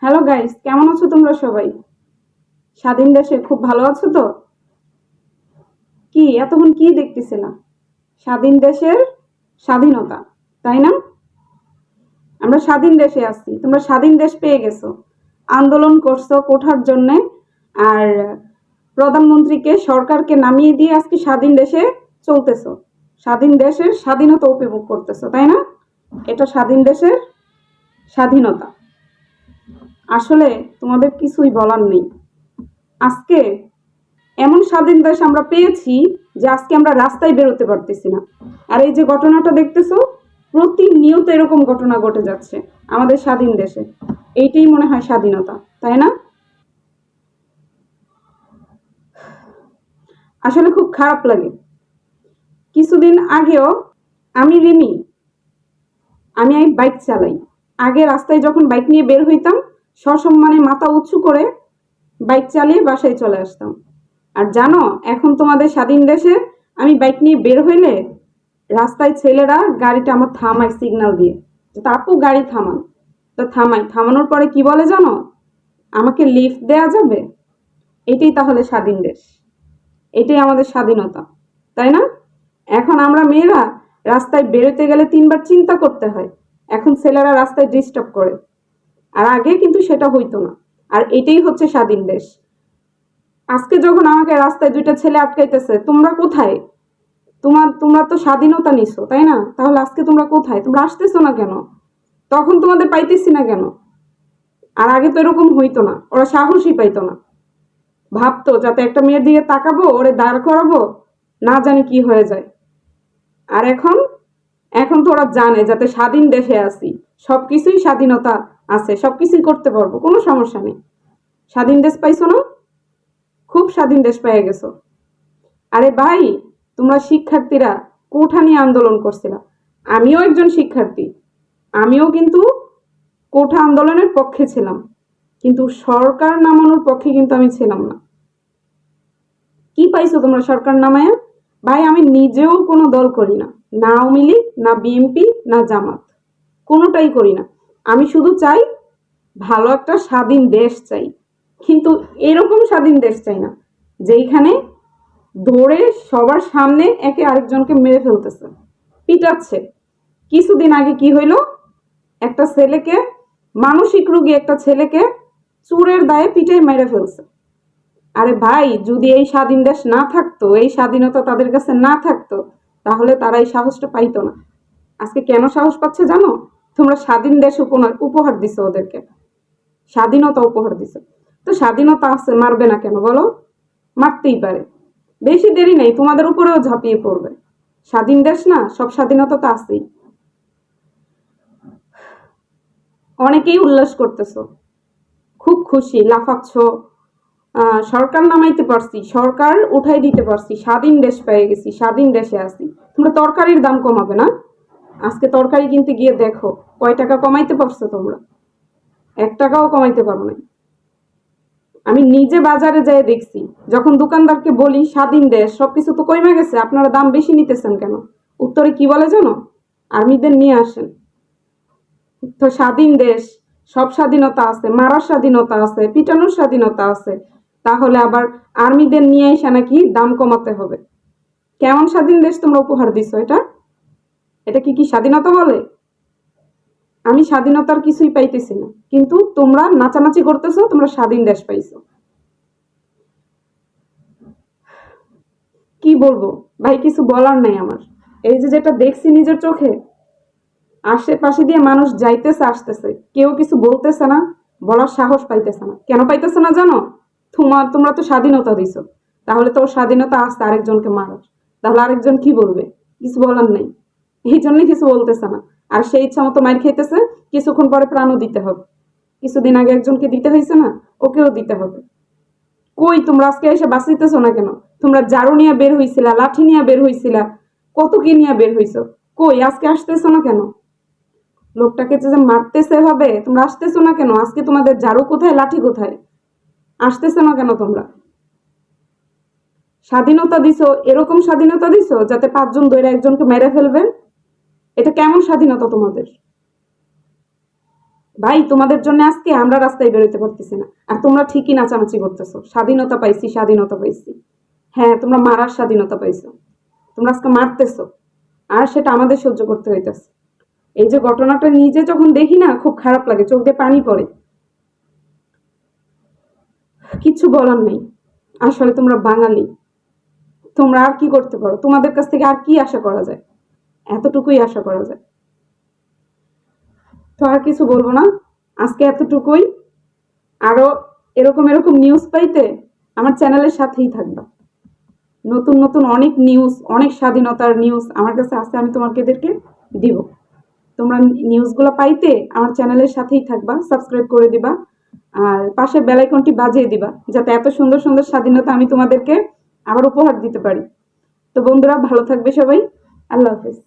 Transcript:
Hello guys, কেমন আছো তোমরা সবাই? স্বাধীন দেশে খুব ভালো আছো তো? কি এতক্ষণ কি দেখতেছিলাম? স্বাধীন দেশের স্বাধীনতা, তাই না? আমরা স্বাধীন দেশে আছি, তোমরা স্বাধীন দেশ পেয়ে গেছো, আন্দোলন করছো কোঠার জন্য। আর প্রধানমন্ত্রীকে সরকারকে নামিয়ে দিয়ে আজকে স্বাধীন দেশে চলতেছো, স্বাধীন দেশের স্বাধীনতা উপভোগ করতেছো, তাই না? এটা স্বাধীন দেশের স্বাধীনতা। আসলে তোমাদের কিছুই বলার নেই। আজকে এমন স্বাধীন দেশ আমরা পেয়েছি যে আজকে আমরা রাস্তায় বেরোতে পারতেছি না। আর এই যে ঘটনাটা দেখতেছো, প্রতিনিয়ত এরকম ঘটনা ঘটে যাচ্ছে আমাদের স্বাধীন দেশে। এইটাই মনে হয় স্বাধীনতা, তাই না? আসলে খুব খারাপ লাগে। কিছুদিন আগেও আমি রিমি, আমি এই বাইক চালাই। আগে রাস্তায় যখন বাইক নিয়ে বের হইতাম, সসম্মানে মাথা উঁচু করে বাইক চালিয়ে বাসায় চলে আসতাম। আর জানো, এখন তোমাদের স্বাধীন দেশে আমি বাইক নিয়ে বের হইলে রাস্তায় ছেলেরা গাড়িটা আমার থামায় সিগন্যাল দিয়ে, তা আপু গাড়ি থামান। তো থামাই, থামানোর পরে কি বলে জানো? আমাকে লিফট দেয়া যাবে? এটাই তাহলে স্বাধীন দেশ, এটাই আমাদের স্বাধীনতা, তাই না? এখন আমরা মেয়েরা রাস্তায় বেরোতে গেলে তিনবার চিন্তা করতে হয়, এখন ছেলেরা রাস্তায় ডিস্টার্ব করে। আর আগে কিন্তু সেটা হইতো না। আর এটাই হচ্ছে স্বাধীন দেশ। আজকে যখন আমাকে রাস্তায় দুইটা ছেলে আটকাইতেছে, তোমরা কোথায়? তোমরা তো স্বাধীনতা নিছো, তাই না? তাহলে আজকে তোমরা কোথায়? তোমরা আসতেছো না কেন? তখন তোমাদের পাইতেছি না কেন? আর আগে তো এরকম হইতো না, ওরা সাহসই পাইতো না। ভাবতো যাতে একটা মেয়ের দিকে তাকাবো, ওরে দাঁড় করাবো, না জানি কি হয়ে যায়। আর এখন, এখন তো ওরা জানে যাতে স্বাধীন দেশে আছি, সবকিছুই স্বাধীনতা আছে, সবকিছুই করতে পারবো, কোনো সমস্যা নেই। স্বাধীন দেশ পাইছো না? খুব স্বাধীন দেশ পেয়ে গেছো। আরে ভাই, তোমরা শিক্ষার্থীরা কোঠা নিয়ে আন্দোলন করছিলা, আমিও একজন শিক্ষার্থী, আমিও কিন্তু কোঠা আন্দোলনের পক্ষে ছিলাম, কিন্তু সরকার নামানোর পক্ষে কিন্তু আমি ছিলাম না। কি পাইছো তোমরা সরকার নামায়া? ভাই আমি নিজেও কোনো দল করি না, না আওয়ামী লীগ, না বিএনপি, না জামাত, কোনোটাই করি না। আমি শুধু চাই ভালো একটা স্বাধীন দেশ চাই, কিন্তু এরকম স্বাধীন দেশ চাই না যেইখানে ধরে সবার সামনে একে আরেকজনকে মেরে ফেলতেছে, পিটাচ্ছে। কিছুদিন আগে কি হইলো, একটা ছেলেকে, মানসিক রোগী একটা ছেলেকে চুরের দায়ে পিটাই মেরে ফেলছে। আরে ভাই, যদি এই স্বাধীন দেশ না থাকতো, এই স্বাধীনতা তাদের কাছে না থাকতো, তাহলে তারা এই সাহসটা পাইতো না। আজকে কেন সাহস পাচ্ছে জানো? তোমরা স্বাধীন দেশ উপহার দিছো ওদেরকে, স্বাধীনতা উপহার দিছো। তো স্বাধীনতা আছে, মারবে না কেন বলো? মারতেই পারে। বেশি দেরি নেই, তোমাদের উপরেও ঝাঁপিয়ে পড়বে। স্বাধীন দেশ না, সব স্বাধীনতা তো আছেই। অনেকেই উল্লাস করতেছো, খুব খুশি, লাফাচ্ছ। সরকার নামাইতে পারছি, সরকার উঠাই দিতে পারছি, স্বাধীন দেশ পেয়ে গেছি, স্বাধীন দেশে আছি। তোমরা তরকারির দাম কমাবে না? আজকে তরকারি কিনতে গিয়ে দেখো কয় টাকা কমাইতে পারছো তোমরা? 1 টাকাও কমাইতে পারো না। আমি নিজে বাজারে যেয়ে দেখছি, যখন দোকানদারকে বলি স্বাধীন দেশ, সবকিছু তো কমে গেছে, আপনারা দাম বেশি নিতেছেন কেন? উত্তরে কি বলে জানো? আর্মিদের নিয়ে আসেন। তো স্বাধীন দেশ, সব স্বাধীনতা আছে, মারার স্বাধীনতা আছে, পিটানোর স্বাধীনতা আছে, তাহলে আবার আর্মিদের নিয়ে এসে নাকি দাম কমাতে হবে? কেমন স্বাধীন দেশ তোমরা উপহার দিছো এটা? এটা কি কি স্বাধীনতা বলে? আমি স্বাধীনতার কিছুই পাইতেছি না, কিন্তু তোমরা নাচানাচি করতেছো, তোমরা স্বাধীন দেশ পাইছো। কি বলবো ভাই, কিছু বলার নাই আমার। এই যে যেটা দেখছি নিজের চোখে, আশেপাশে দিয়ে মানুষ যাইতেছে আসতেছে, কেউ কিছু বলতেছে না, বলার সাহস পাইতেছে না। কেন পাইতেছে না জানো? তোমরা তো স্বাধীনতা দিছো, তাহলে তোর স্বাধীনতা আছে আরেকজনকে মারার, তাহলে আরেকজন কি বলবে? কিছু বলার নেই, এই জন্যই কিছু বলতেছে না। আর সেই ইচ্ছা মতো মার খাইতেছে, কিছুক্ষণ পরে প্রাণও দিতে হবে। কিছুদিন আগে একজনকে দিতে হয়েছে না, ওকেও দিতে হবে। কই তোমরা আজকে এসে বাঁচাইতেছো না কেন? তোমরা ঝাড়ু নিয়ে বের হইছিলা, লাঠি নিয়ে বের হইছিলা, কত কি নিয়ে বের হইছো, কই আজকে আসতেছো না কেন? লোকটাকে যে মারতেছে ভাবে, তোমরা আসতেছো না কেন? আজকে তোমাদের ঝাড়ু কোথায়, লাঠি কোথায়? আসতেছো না কেন তোমরা? স্বাধীনতা দিছো, এরকম স্বাধীনতা দিছো যাতে 5 জন ধরে একজনকে মেরে ফেলবে? এটা কেমন স্বাধীনতা তোমাদের? ভাই তোমাদের জন্য আজকে আমরা রাস্তায় বেরোতে পারতেছি না, আর তোমরা ঠিকই নাচানাচি করতেছো স্বাধীনতা পাইছি স্বাধীনতা পাইছি। হ্যাঁ, তোমরা মারার স্বাধীনতা পাইছো, তোমরা আজকে মারতেছো, আর সেটা আমাদের সহ্য করতে হইতেছে। এই যে ঘটনাটা নিজে যখন দেখি না খুব খারাপ লাগে, চোখ দিয়ে পানি পড়ে। কিছু বলার নেই, আসলে তোমরা বাঙালি, তোমরা আর কি করতে পারো, তোমাদের কাছ থেকে আর কি আশা করা যায়, এতটুকুই আশা করা যায়। তো আর কিছু বলবো না, আজকে এতটুকুই। আরো এরকম এরকম নিউজ পাইতে আমার চ্যানেলের সাথেই থাকবা। নতুন নতুন অনেক নিউজ, অনেক স্বাধীনতার নিউজ আমার কাছে আছে, আমি তোমাদেরকে দিব। তোমরা নিউজগুলো পাইতে আমার চ্যানেলের সাথেই থাকবা, সাবস্ক্রাইব করে দিবা, আর পাশের বেল আইকনটি বাজিয়ে দিবা, যাতে এত সুন্দর সুন্দর স্বাধীনতা আমি তোমাদেরকে আবার উপহার দিতে পারি। তো বন্ধুরা, ভালো থাকবে সবাই। আল্লাহ হাফেজ।